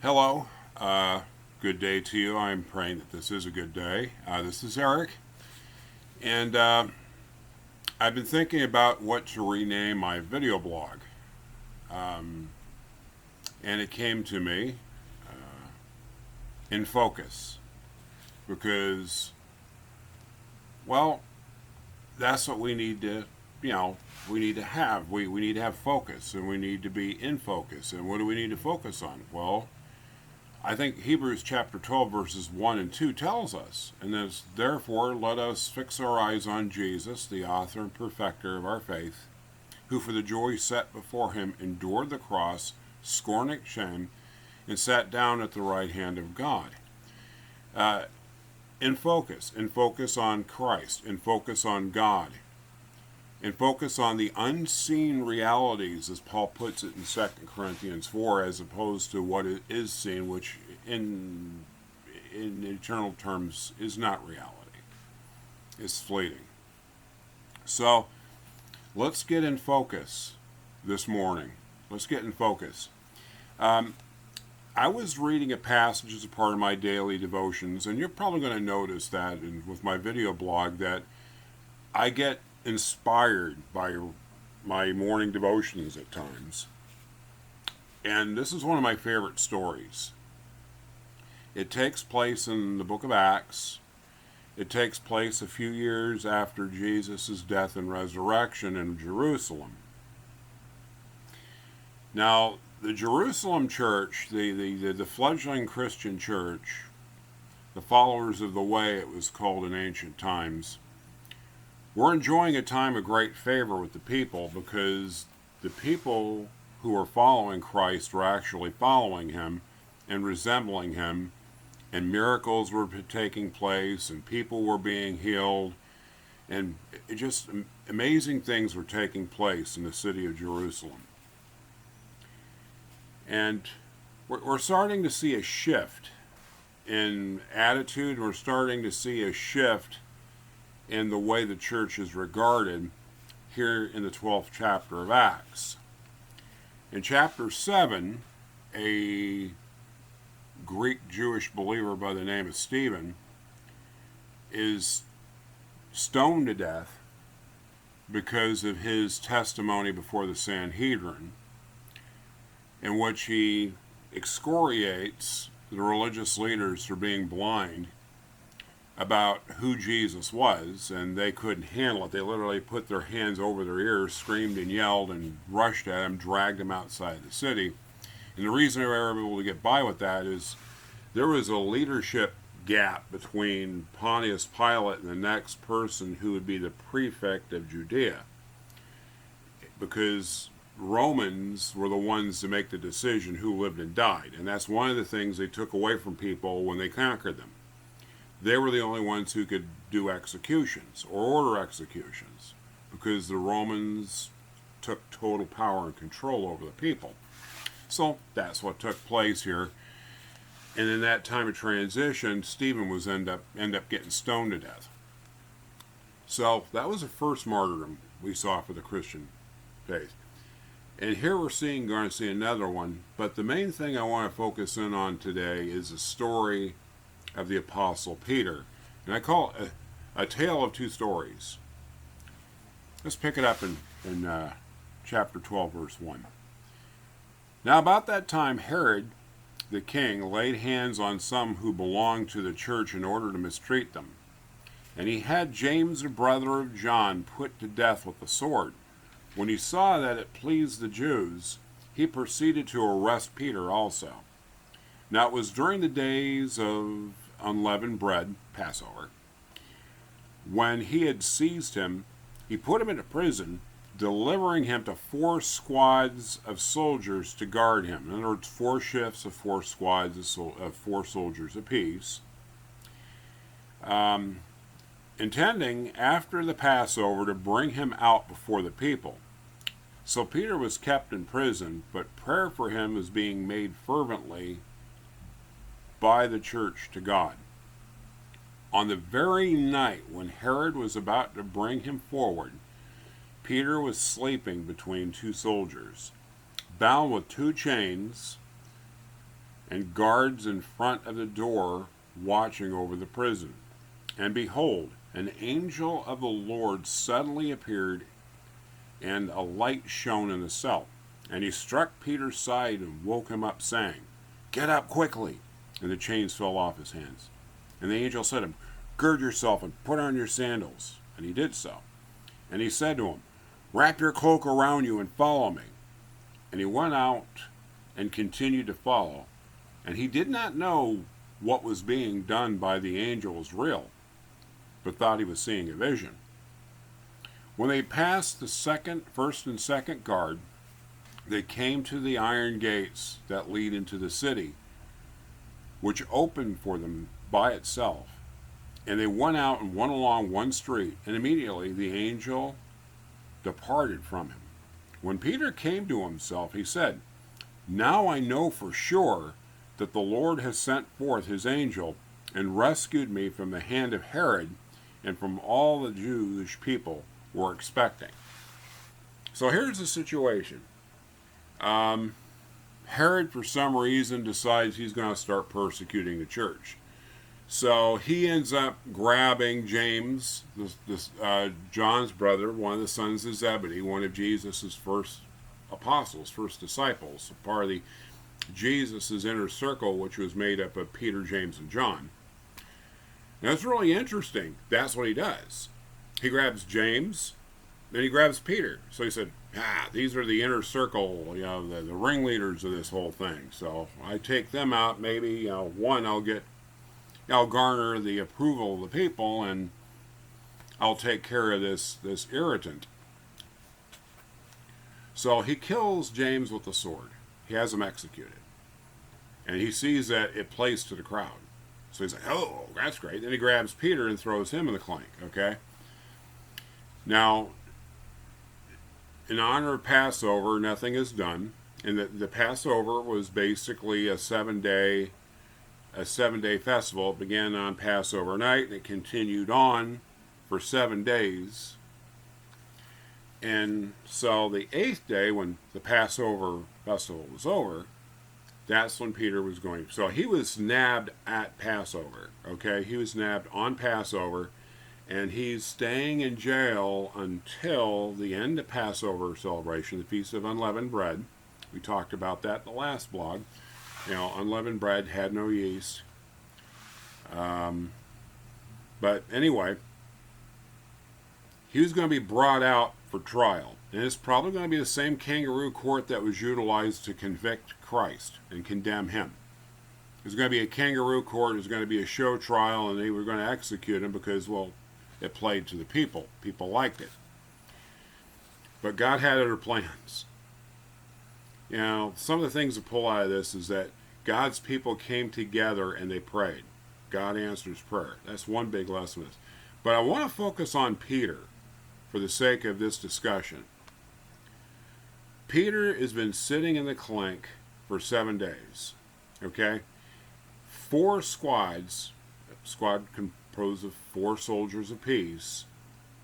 Hello. Good day to you. I'm praying that this is a good day. This is Eric, and I've been thinking about what to rename my video blog. Um, and it came to me in focus because, well, that's what we need to, you know, we need to have. We need to have focus and we need to be in focus. And what do we need to focus on? Well, I think Hebrews chapter 12, verses 1 and 2 tells us, and this, therefore, let us fix our eyes on Jesus, the author and perfecter of our faith, who for the joy set before him endured the cross, scorning shame, and sat down at the right hand of God. Uh, in focus on Christ, in focus on God, in focus on the unseen realities, as Paul puts it in 2 Corinthians 4, as opposed to what is seen, which in eternal terms is not reality. It's fleeting. So let's get in focus this morning. Let's get in focus. I was reading a passage as a part of my daily devotions, and you're probably going to notice that with my video blog that I get inspired by my morning devotions at times. And this is one of my favorite stories. It takes place in the book of Acts. It takes place a few years after Jesus' death and resurrection in Jerusalem. Now, the Jerusalem church, the fledgling Christian church, the followers of the way it was called in ancient times, were enjoying a time of great favor with the people because the people who were following Christ were actually following him and resembling him, and miracles were taking place, and people were being healed, and just amazing things were taking place in the city of Jerusalem. And we're starting to see a shift in attitude. We're starting to see a shift in the way the church is regarded here in the 12th chapter of Acts. In chapter 7, a Greek Jewish believer by the name of Stephen is stoned to death because of his testimony before the Sanhedrin, in which he excoriates the religious leaders for being blind about who Jesus was, and they couldn't handle it. They literally put their hands over their ears, screamed and yelled, and rushed at him, dragged him outside the city. And the reason they were able to get by with that is there was a leadership gap between Pontius Pilate and the next person who would be the prefect of Judea, because Romans were the ones to make the decision who lived and died. And that's one of the things they took away from people when they conquered them. They were the only ones who could do executions or order executions because the Romans took total power and control over the people. So that's what took place here. And in that time of transition, Stephen was end up getting stoned to death. So that was the first martyrdom we saw for the Christian faith. And here we're going to see another one. But the main thing I want to focus in on today is the story of the Apostle Peter. And I call it a tale of two stories. Let's pick it up in chapter 12, verse 1. Now about that time, Herod the king laid hands on some who belonged to the church in order to mistreat them. And he had James, the brother of John, put to death with the sword. When he saw that it pleased the Jews, he proceeded to arrest Peter also. Now it was during the days of unleavened bread, Passover. When he had seized him, he put him into prison, delivering him to 4 squads of soldiers to guard him. In other words, 4 shifts of 4 squads of 4 soldiers apiece. Intending, after the Passover, to bring him out before the people. So Peter was kept in prison, but prayer for him was being made fervently by the church to God. On the very night when Herod was about to bring him forward, Peter was sleeping between 2 soldiers, bound with 2 chains, and guards in front of the door watching over the prison. And behold, an angel of the Lord suddenly appeared, and a light shone in the cell. And he struck Peter's side and woke him up, saying, "Get up quickly!" And the chains fell off his hands. And the angel said to him, "Gird yourself and put on your sandals." And he did so. And he said to him, "Wrap your cloak around you and follow me." And he went out and continued to follow. And he did not know what was being done by the angel was real, but thought he was seeing a vision. When they passed the first and second guard, they came to the iron gates that lead into the city, which opened for them by itself. And they went out and went along one street, and immediately the angel departed from him. When Peter came to himself, he said, "Now I know for sure that the Lord has sent forth his angel and rescued me from the hand of Herod and from all the Jewish people were expecting." So here's the situation. Herod, for some reason, decides he's going to start persecuting the church. So he ends up grabbing James, John's brother, one of the sons of Zebedee, one of Jesus' first apostles, first disciples, part of Jesus' inner circle, which was made up of Peter, James, and John. Now, it's really interesting. That's what he does. He grabs James, then he grabs Peter. So he said, these are the inner circle, the ringleaders of this whole thing. So I take them out. Maybe, one, I'll garner the approval of the people, and I'll take care of this irritant. So he kills James with the sword. He has him executed. And he sees that it plays to the crowd. So he's like, "Oh, that's great." Then he grabs Peter and throws him in the clink, okay? Now, in honor of Passover, nothing is done. And the Passover was basically a seven-day festival. It began on Passover night, and it continued on for 7 days. And so the 8th day, when the Passover festival was over, that's when Peter was going. So he was nabbed at Passover, okay? He was nabbed on Passover, and he's staying in jail until the end of Passover celebration, the Feast of Unleavened Bread. We talked about that in the last blog. Unleavened bread had no yeast. But anyway, he was going to be brought out for trial. And it's probably going to be the same kangaroo court that was utilized to convict Christ and condemn him. There's going to be a kangaroo court, there's going to be a show trial, and they were going to execute him because, well, it played to the people. People liked it. But God had other plans. Some of the things to pull out of this is that God's people came together and they prayed. God answers prayer. That's one big lesson. But I want to focus on Peter for the sake of this discussion. Peter has been sitting in the clink for 7 days. Okay? 4 squads, a squad composed of 4 soldiers apiece,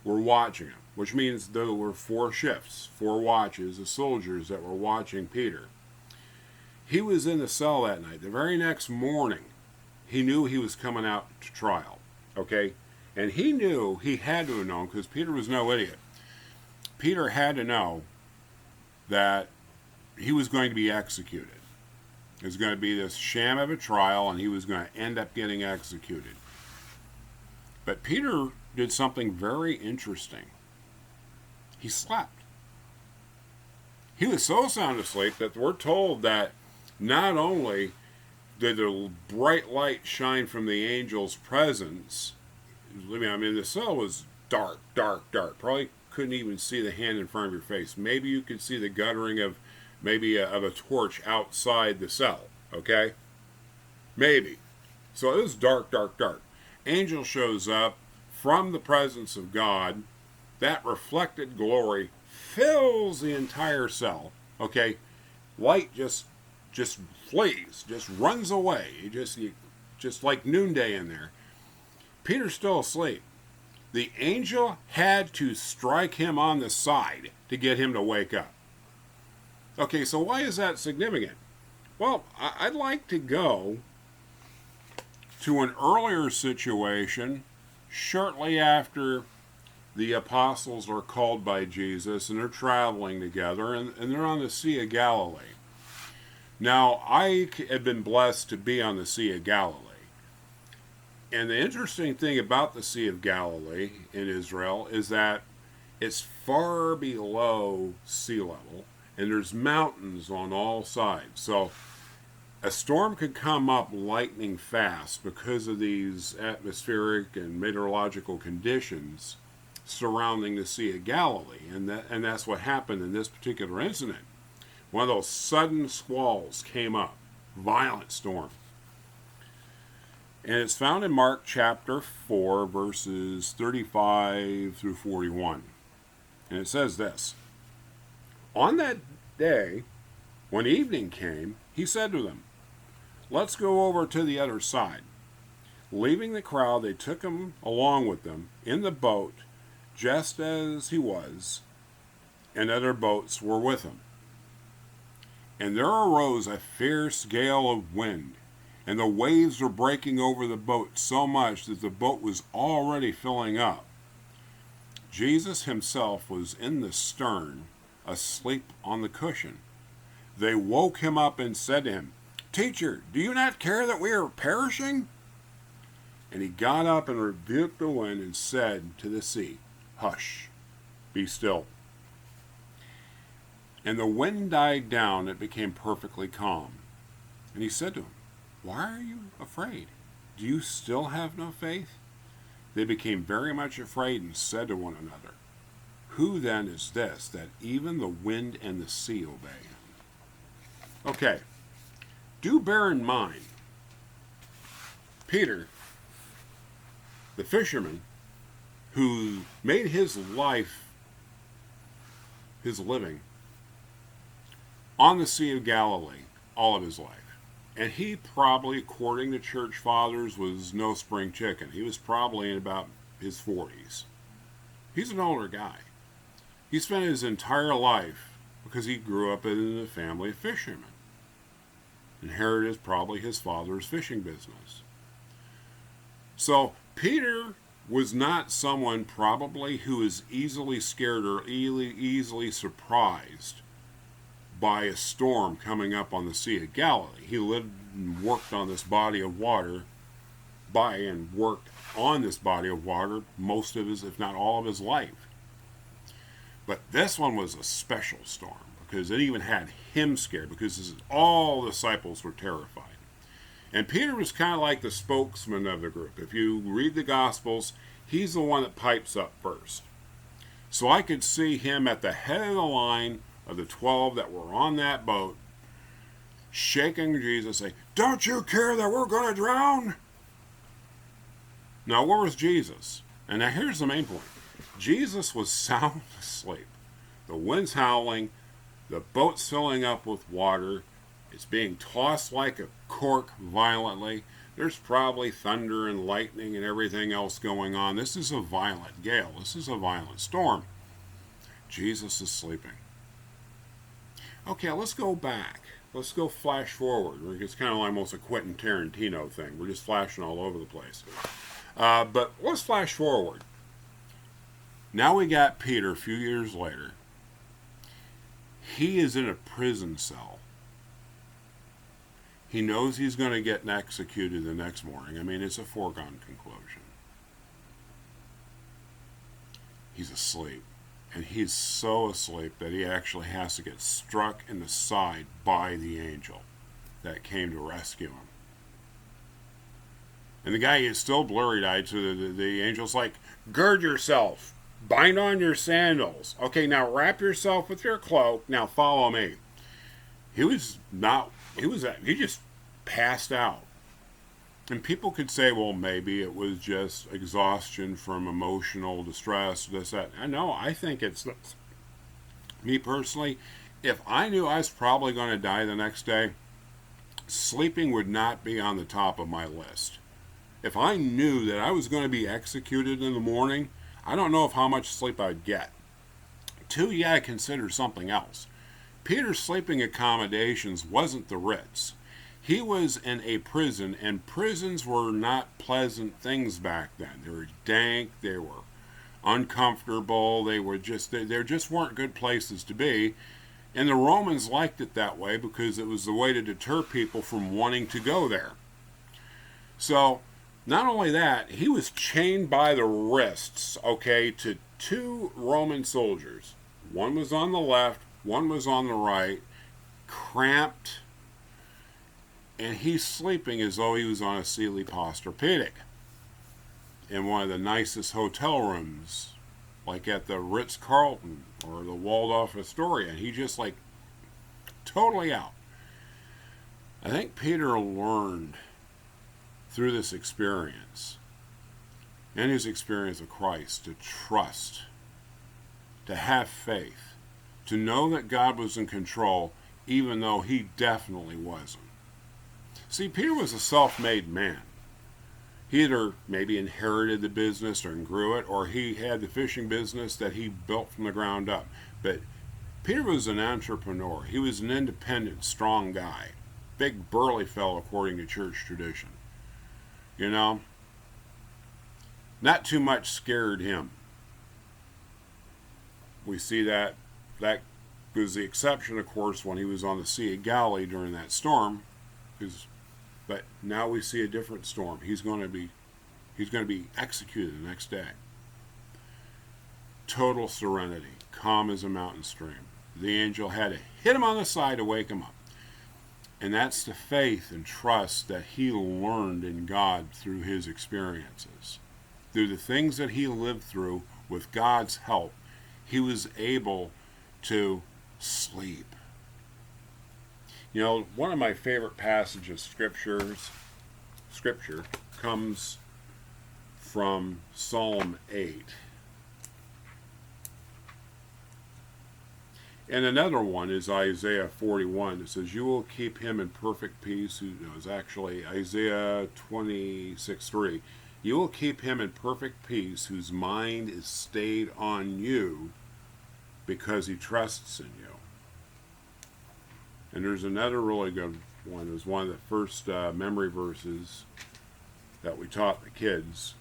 were watching him, which means there were 4 shifts, 4 watches of soldiers that were watching Peter. He was in the cell that night. The very next morning, he knew he was coming out to trial. Okay? And he knew, he had to have known, because Peter was no idiot. Peter had to know that he was going to be executed. It was going to be this sham of a trial, and he was going to end up getting executed. But Peter did something very interesting. He slept. He was so sound asleep that we're told that not only did the bright light shine from the angel's presence, the cell was dark. Probably couldn't even see the hand in front of your face. Maybe you could see the guttering of a torch outside the cell, okay? Maybe. So it was dark. Angel shows up from the presence of God. That reflected glory fills the entire cell, okay? Light just flees, just runs away. Just like noonday in there. Peter's still asleep. The angel had to strike him on the side to get him to wake up. Okay, so why is that significant? Well, I'd like to go to an earlier situation shortly after the apostles are called by Jesus and they're traveling together and they're on the Sea of Galilee. Now, I have been blessed to be on the Sea of Galilee. And the interesting thing about the Sea of Galilee in Israel is that it's far below sea level and there's mountains on all sides. So a storm could come up lightning fast because of these atmospheric and meteorological conditions surrounding the Sea of Galilee. And that's what happened in this particular incident. One of those sudden squalls came up, violent storm. And it's found in Mark chapter 4, verses 35 through 41. And it says this: On that day, when evening came, he said to them, "Let's go over to the other side." Leaving the crowd, they took him along with them in the boat, just as he was, and other boats were with him. And there arose a fierce gale of wind, and the waves were breaking over the boat so much that the boat was already filling up. Jesus himself was in the stern, asleep on the cushion. They woke him up and said to him, "Teacher, do you not care that we are perishing?" And he got up and rebuked the wind and said to the sea, "Hush, be still." And the wind died down, it became perfectly calm. And he said to him, "Why are you afraid? Do you still have no faith?" They became very much afraid and said to one another, "Who then is this, that even the wind and the sea obey him?" Okay, do bear in mind, Peter, the fisherman, who made his life, his living, on the Sea of Galilee all of his life. And he probably, according to church fathers, was no spring chicken. He was probably in about his 40s. He's an older guy. He spent his entire life, because he grew up in a family of fishermen, inherited probably his father's fishing business. So Peter was not someone probably who is easily scared or easily surprised by a storm coming up on the Sea of Galilee. He lived and worked on this body of water, worked on this body of water most of his, if not all of his life. But this one was a special storm because it even had him scared because all the disciples were terrified. And Peter was kind of like the spokesman of the group. If you read the Gospels, he's the one that pipes up first. So I could see him at the head of the line of the 12 that were on that boat, shaking Jesus, saying, "Don't you care that we're going to drown?" Now, where was Jesus? And now here's the main point. Jesus was sound asleep. The wind's howling, the boat's filling up with water, it's being tossed like a cork violently. There's probably thunder and lightning and everything else going on. This is a violent gale. This is a violent storm. Jesus is sleeping. Okay, let's go back. Let's go flash forward. It's kind of like almost a Quentin Tarantino thing. We're just flashing all over the place. But let's flash forward. Now we got Peter a few years later. He is in a prison cell. He knows he's going to get executed the next morning. I mean, it's a foregone conclusion. He's asleep. And he's so asleep that he actually has to get struck in the side by the angel that came to rescue him. And the guy is still blurry-eyed, so the angel's like, "Gird yourself, bind on your sandals. Okay, now wrap yourself with your cloak. Now follow me." He just passed out. And people could say, well, maybe it was just exhaustion from emotional distress, this, that. No, I think it's this. Me personally, if I knew I was probably going to die the next day, sleeping would not be on the top of my list. If I knew that I was going to be executed in the morning, I don't know how much sleep I'd get. Two, you got to consider something else. Peter's sleeping accommodations wasn't the Ritz. He was in a prison, and prisons were not pleasant things back then. They were dank, they were uncomfortable, there just weren't good places to be. And the Romans liked it that way because it was the way to deter people from wanting to go there. So, not only that, he was chained by the wrists, okay, to two Roman soldiers. One was on the left, one was on the right, cramped, and he's sleeping as though he was on a Sealy Posturepedic in one of the nicest hotel rooms, like at the Ritz-Carlton or the Waldorf Astoria. And he just like totally out. I think Peter learned through this experience and his experience of Christ to trust, to have faith, to know that God was in control even though he definitely wasn't. See, Peter was a self-made man. He either maybe inherited the business or grew it, or he had the fishing business that he built from the ground up. But Peter was an entrepreneur. He was an independent, strong guy. Big, burly fellow, according to church tradition. You know, not too much scared him. We see that was the exception, of course, when he was on the Sea of Galilee during that storm. But now we see a different storm. He's going to be executed the next day. Total serenity, calm as a mountain stream. The angel had to hit him on the side to wake him up. And that's the faith and trust that he learned in God through his experiences. Through the things that he lived through, with God's help, he was able to sleep. You know, one of my favorite passages of scripture comes from Psalm 8. And another one is Isaiah 41. It says, "You will keep him in perfect peace." It was actually Isaiah 26:3. "You will keep him in perfect peace whose mind is stayed on you because he trusts in you." And there's another really good one. It was one of the first memory verses that we taught the kids.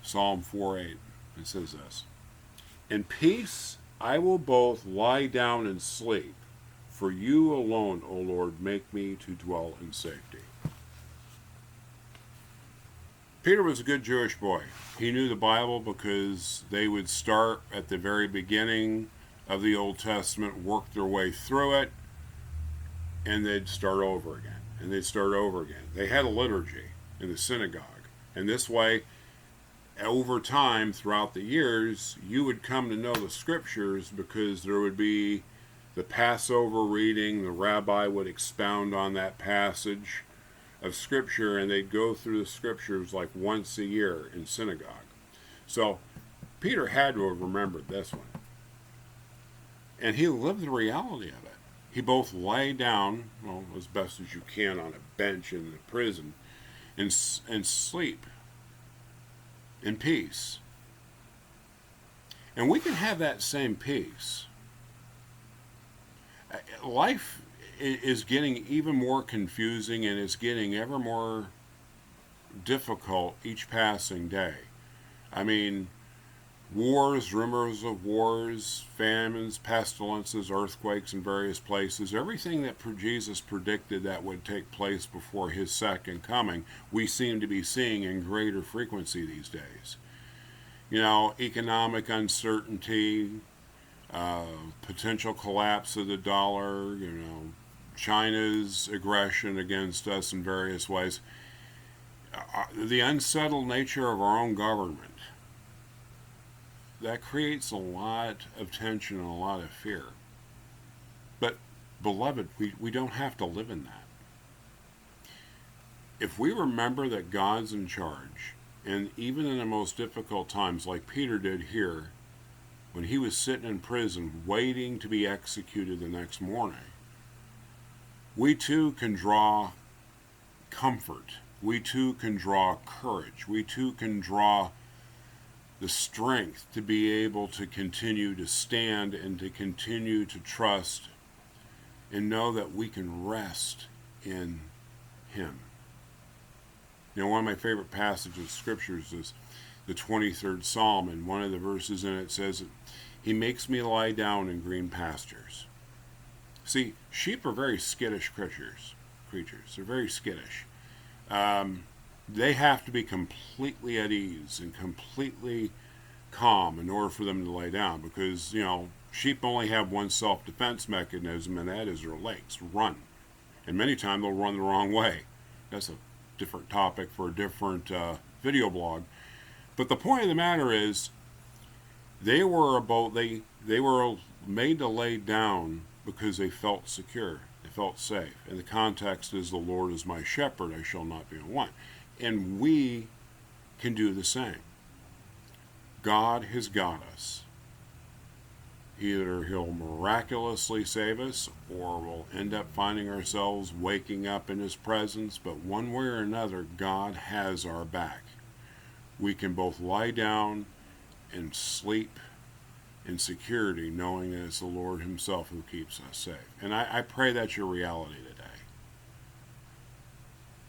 Psalm 4:8. It says this: "In peace I will both lie down and sleep, for you alone, O Lord, make me to dwell in safety." Peter was a good Jewish boy. He knew the Bible because they would start at the very beginning of the Old Testament, work their way through it, and they'd start over again. And they'd start over again. They had a liturgy in the synagogue. And this way, over time, throughout the years, you would come to know the scriptures because there would be the Passover reading. The rabbi would expound on that passage of scripture, and they'd go through the scriptures like once a year in synagogue. So Peter had to have remembered this one. And he lived the reality of it. He both lay down, well, as best as you can on a bench in the prison, and sleep in peace. And we can have that same peace. Life is getting even more confusing, and it's getting ever more difficult each passing day. I mean, wars, rumors of wars, famines, pestilences, earthquakes in various places, everything that Jesus predicted that would take place before his second coming, we seem to be seeing in greater frequency these days. You know, economic uncertainty, potential collapse of the dollar, you know, China's aggression against us in various ways, the unsettled nature of our own government, that creates a lot of tension and a lot of fear. But, beloved, we don't have to live in that. If we remember that God's in charge, and even in the most difficult times, like Peter did here, when he was sitting in prison waiting to be executed the next morning, we too can draw comfort we too can draw courage. We too can draw the strength to be able to continue to stand and to continue to trust and know that we can rest in Him. You know, one of my favorite passages of scriptures is the 23rd Psalm, and one of the verses in it says, He makes me lie down in green pastures. See, sheep are very skittish creatures. They're very skittish. They have to be completely at ease and completely calm in order for them to lay down, because, you know, sheep only have one self-defense mechanism, and that is their legs. Run. And many times they'll run the wrong way. That's a different topic for a different video blog. But the point of the matter is, they were made to lay down because they felt secure. They felt safe. And the context is, the Lord is my shepherd, I shall not be in want. And we can do the same. God has got us. Either He'll miraculously save us, or we'll end up finding ourselves waking up in His presence. But one way or another, God has our back. We can both lie down and sleep in security, knowing that it's the Lord Himself who keeps us safe. And I pray that's your reality today.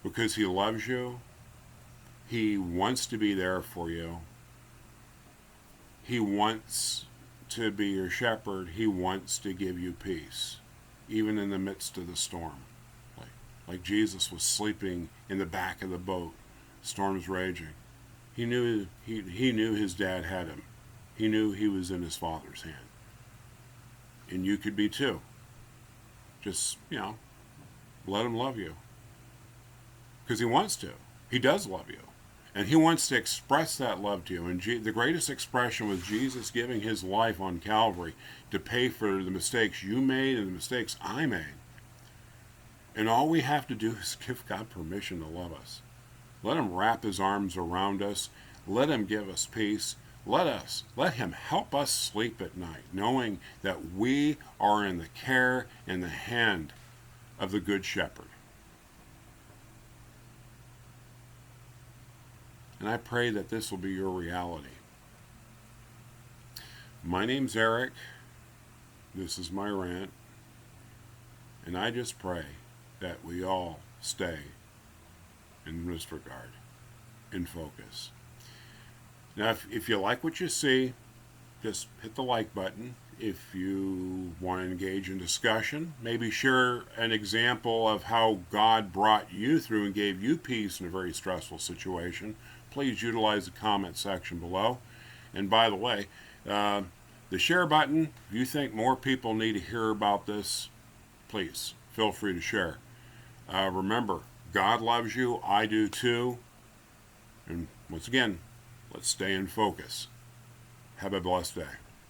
Because He loves you. He wants to be there for you. He wants to be your shepherd. He wants to give you peace, even in the midst of the storm. Like Jesus was sleeping in the back of the boat, storm's raging. He knew His dad had him. He knew he was in His Father's hand. And you could be too. Just, let Him love you. Because He wants to. He does love you. And He wants to express that love to you. And the greatest expression was Jesus giving His life on Calvary to pay for the mistakes you made and the mistakes I made. And all we have to do is give God permission to love us. Let Him wrap His arms around us. Let Him give us peace. Let Him help us sleep at night, knowing that we are in the care and the hand of the Good Shepherd. And I pray that this will be your reality. My name's Eric. This is my rant. And I just pray that we all stay in this regard, in focus. Now, if you like what you see, just hit the like button. If you want to engage in discussion, maybe share an example of how God brought you through and gave you peace in a very stressful situation, please utilize the comment section below. And by the way, the share button, if you think more people need to hear about this, please feel free to share. Remember, God loves you. I do too. And once again, let's stay in focus. Have a blessed day.